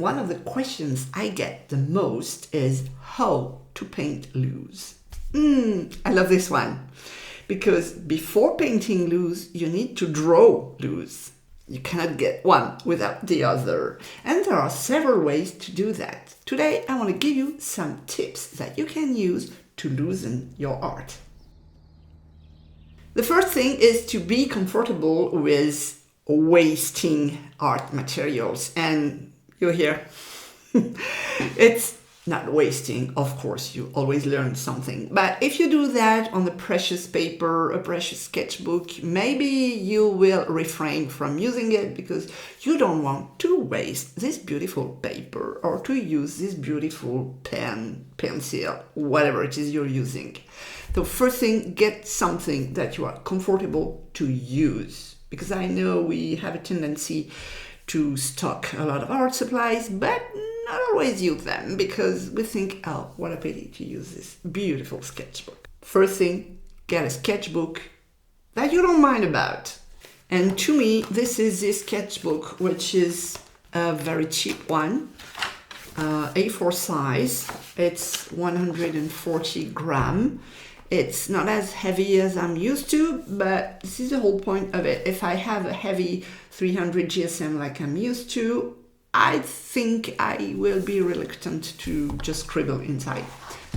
One of the questions I get the most is how to paint loose. I love this one because before painting loose, you need to draw loose. You cannot get one without the other. And there are several ways to do that. Today, I want to give you some tips that you can use to loosen your art. The first thing is to be comfortable with wasting art materials. And you're here. It's not wasting, of course, you always learn something. But if you do that on a precious paper, a precious sketchbook, maybe you will refrain from using it because you don't want to waste this beautiful paper or to use this beautiful pen, pencil, whatever it is you're using. So first thing, get something that you are comfortable to use. Because I know we have a tendency to stock a lot of art supplies, but not always use them because we think, oh, what a pity to use this beautiful sketchbook. First thing, get a sketchbook that you don't mind about. And to me, this is this sketchbook, which is a very cheap one, A4 size. It's 140 gram. It's not as heavy as I'm used to, but this is the whole point of it. If I have a heavy 300 GSM like I'm used to, I think I will be reluctant to just scribble inside.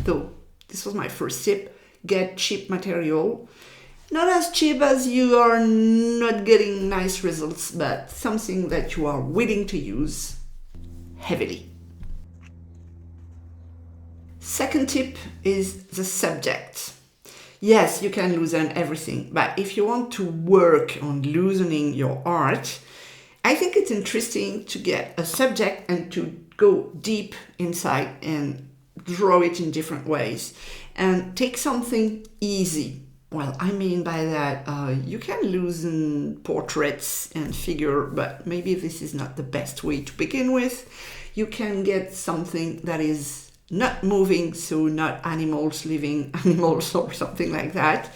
So this was my first tip. Get cheap material. Not as cheap as you are not getting nice results, but something that you are willing to use heavily. Second tip is the subject. Yes, you can loosen everything, but if you want to work on loosening your art, I think it's interesting to get a subject and to go deep inside and draw it in different ways and take something easy. Well, I mean by that, you can loosen portraits and figure, but maybe this is not the best way to begin with. You can get something that is not moving, so not animals, living animals or something like that.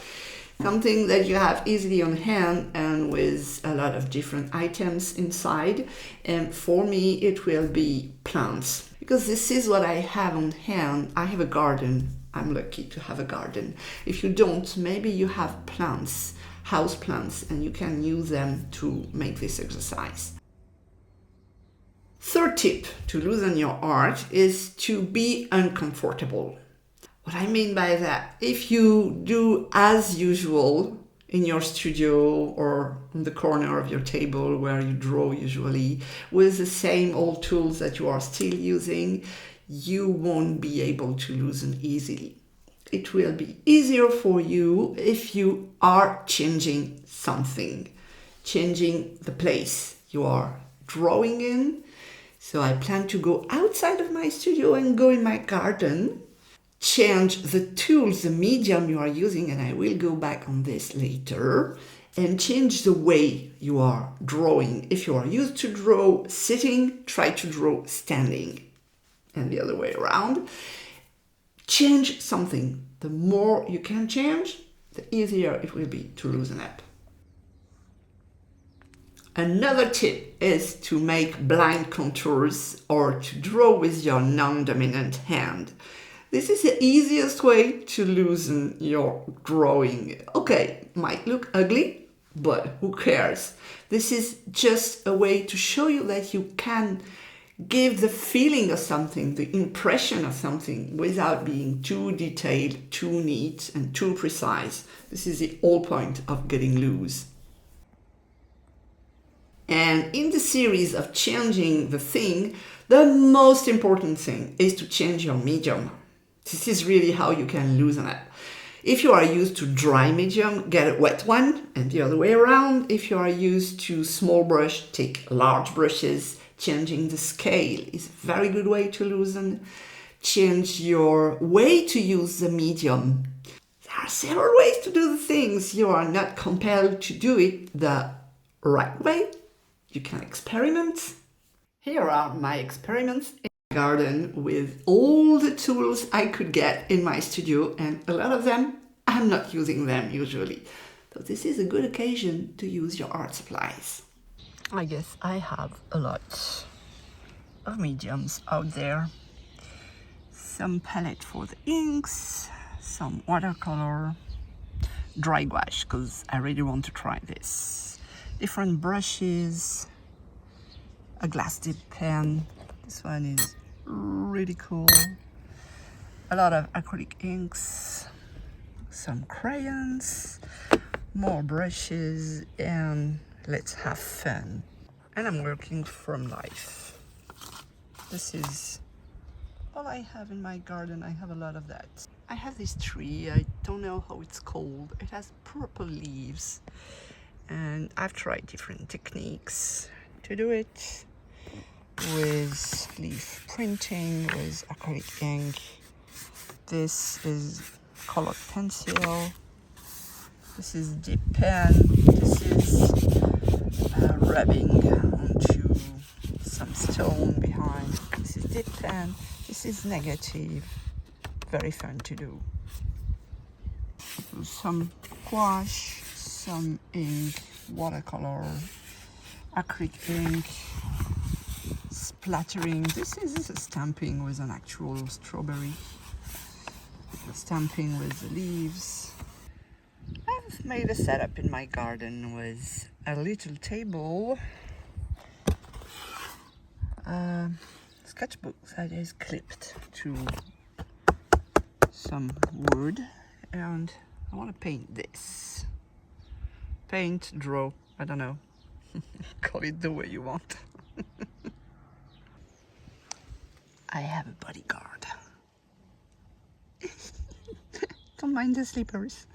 Something that you have easily on hand and with a lot of different items inside. And for me, it will be plants. Because this is what I have on hand. I have a garden. I'm lucky to have a garden. If you don't, maybe you have plants, house plants, and you can use them to make this exercise. Third tip to loosen your art is to be uncomfortable. What I mean by that, if you do as usual in your studio or on the corner of your table where you draw usually with the same old tools that you are still using, you won't be able to loosen easily. It will be easier for you if you are changing something, changing the place you are drawing in. So I plan to go outside of my studio and go in my garden, change the tools, the medium you are using, and I will go back on this later, and change the way you are drawing. If you are used to draw sitting, try to draw standing, and the other way around. Change something. The more you can change, the easier it will be to loosen up. Another tip is to make blind contours or to draw with your non-dominant hand. This is the easiest way to loosen your drawing. Okay, might look ugly, but who cares? This is just a way to show you that you can give the feeling of something, the impression of something, without being too detailed, too neat, and too precise. This is the whole point of getting loose. And in the series of changing the thing, the most important thing is to change your medium. This is really how you can loosen it. If you are used to dry medium, get a wet one, and the other way around. If you are used to small brush, take large brushes. Changing the scale is a very good way to loosen. Change your way to use the medium. There are several ways to do the things. You are not compelled to do it the right way. You can experiment. Here are my experiments in the garden with all the tools I could get in my studio, and a lot of them, I'm not using them usually. So this is a good occasion to use your art supplies. I guess I have a lot of mediums out there. Some palette for the inks, some watercolor, dry gouache, because I really want to try this. Different brushes, a glass dip pen. This one is really cool. A lot of acrylic inks, some crayons, more brushes, and let's have fun. And I'm working from life. This is all I have in my garden. I have a lot of that. I have this tree, I don't know how it's called. It has purple leaves, and I've tried different techniques to do it, with leaf printing, with acrylic ink. This is colored pencil. This is dip pen. This is rubbing onto some stone behind. This is dip pen. This is negative. Very fun to do. Some gouache, some ink, watercolor, acrylic ink, splattering. This is stamping with an actual strawberry. Stamping with the leaves. I've made a setup in my garden with a little table, sketchbook that is clipped to some wood, and I want to paint this. Paint, draw, I don't know. Call it the way you want. I have a bodyguard. Don't mind the slippers.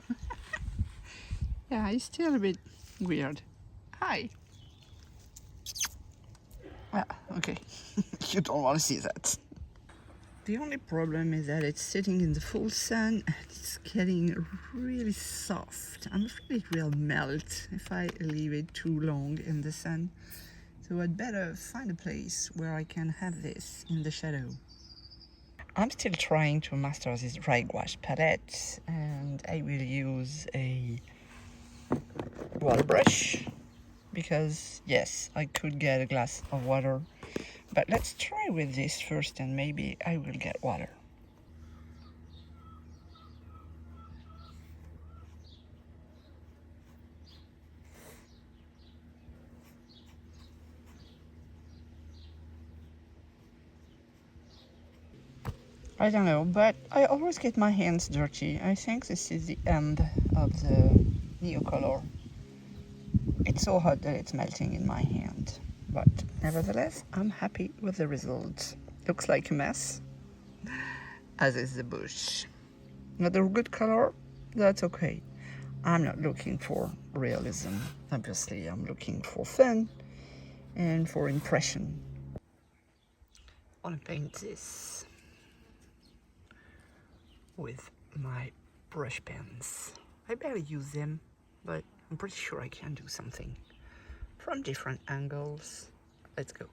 Yeah, he's still a bit weird. Hi. Ah, okay. You don't want to see that. The only problem is that it's sitting in the full sun and it's getting really soft. I'm afraid it will melt if I leave it too long in the sun. So I'd better find a place where I can have this in the shadow. I'm still trying to master this dry gouache palette, and I will use a water brush because yes, I could get a glass of water, but let's try with this first and maybe I will get water. I don't know, but I always get my hands dirty. I think this is the end of the Neocolor. It's so hot that it's melting in my hand, but nevertheless, I'm happy with the result. Looks like a mess, as is the bush. Not a good color, that's okay. I'm not looking for realism, obviously. I'm looking for fun and for impression. I want to paint this with my brush pens. I barely use them, but I'm pretty sure I can do something from different angles. Let's go.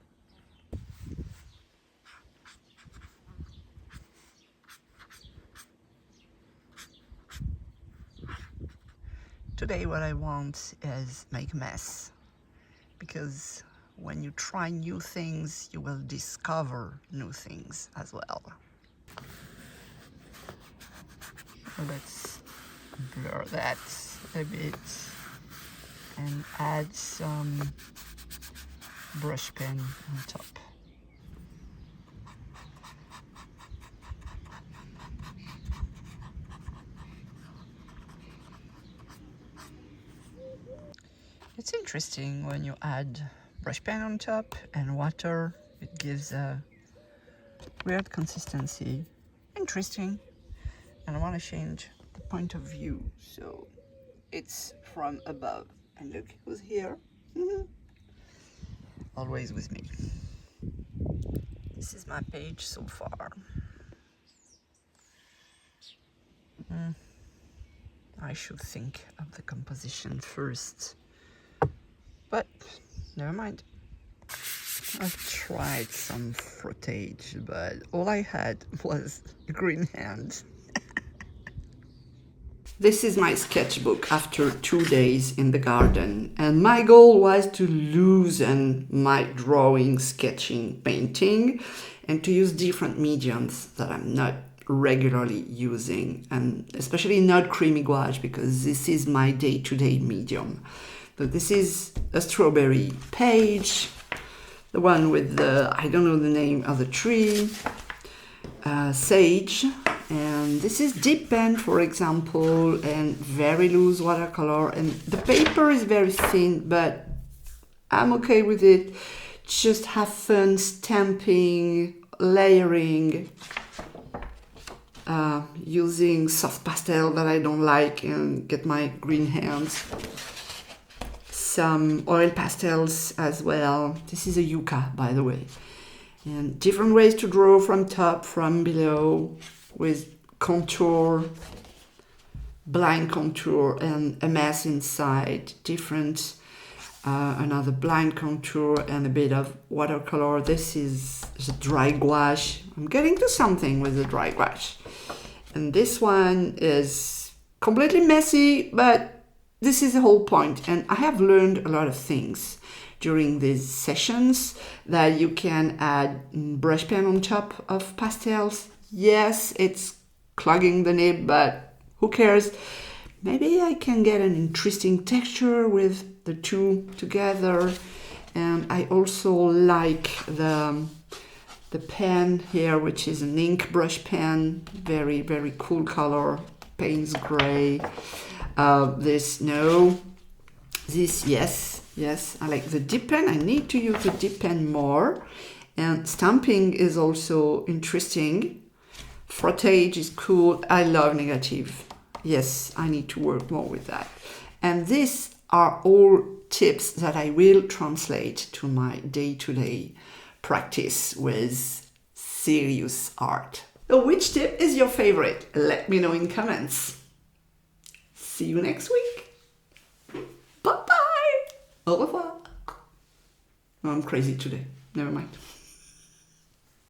Today what I want is make a mess, because when you try new things, you will discover new things as well. Let's blur that a bit and add some brush pen on top. It's interesting when you add brush pen on top and water, it gives a weird consistency. Interesting. And I want to change the point of view, so it's from above. And look who's here. Always with me. This is my page so far. I should think of the composition first, but never mind. I've tried some footage, but all I had was a green hand. This is my sketchbook after 2 days in the garden, and my goal was to loosen my drawing, sketching, painting, and to use different mediums that I'm not regularly using, and especially not creamy gouache, because this is my day-to-day medium. So this is a strawberry page, the one with the, I don't know the name of the tree, sage, and this is dip pen, for example, and very loose watercolor, and the paper is very thin, but I'm okay with it. Just have fun stamping, layering, using soft pastel that I don't like and get my green hands. Some oil pastels as well. This is a yucca, by the way. And different ways to draw, from top, from below, with contour, blind contour, and a mess inside. Different, another blind contour and a bit of watercolor. This is the dry gouache. I'm getting to something with the dry gouache. And this one is completely messy, but this is the whole point. And I have learned a lot of things during these sessions, that you can add brush pen on top of pastels. Yes, it's clogging the nib, but who cares? Maybe I can get an interesting texture with the two together. And I also like the pen here, which is an ink brush pen, very, very cool color, Payne's gray. This, yes, I like the dip pen. I need to use the dip pen more. And stamping is also interesting. Frottage is cool. I love negative. Yes, I need to work more with that. And these are all tips that I will translate to my day-to-day practice with serious art. So which tip is your favorite? Let me know in comments. See you next week. Bye-bye. Au revoir. Oh, I'm crazy today. Never mind.